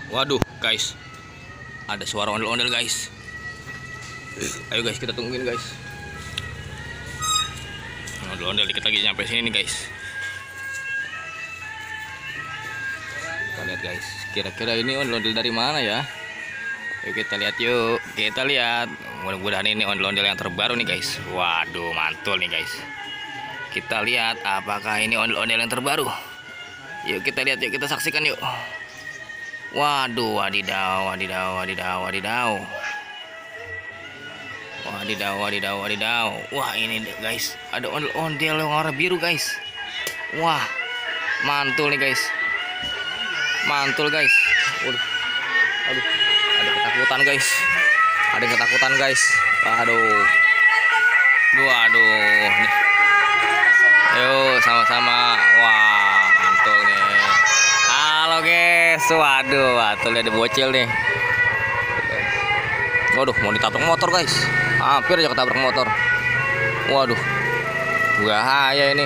Waduh, guys. Ada suara ondel-ondel, guys. Ayo guys, kita tungguin, guys. Ondel-ondel dikit lagi nyampe sini nih, guys. Kita lihat, guys. Kira-kira ini ondel-ondel dari mana ya? Yuk kita lihat yuk. Kita lihat. Mudah-mudahan ini ondel-ondel yang terbaru nih, guys. Waduh, mantul nih, guys. Kita lihat apakah ini ondel-ondel yang terbaru. Yuk kita lihat, yuk kita saksikan yuk. Waduh, wadidaw, wadidaw, wadidaw, wadidaw. Wadidaw, wadidaw, wadidaw. Wah, ini guys, ada ondel-ondel yang warna biru, guys. Wah, mantul nih, guys. Mantul, guys. Waduh. Aduh, ada ketakutan, guys. Ada ketakutan, guys. Aduh. Waduh. Nih. Yuk, sama-sama. Wah, mantul nih. Halo, guys. Waduh, tuh ada bocil nih. Waduh, mau ditabrak motor, guys. Hampir aja ketabrak motor. Waduh, bahaya ini.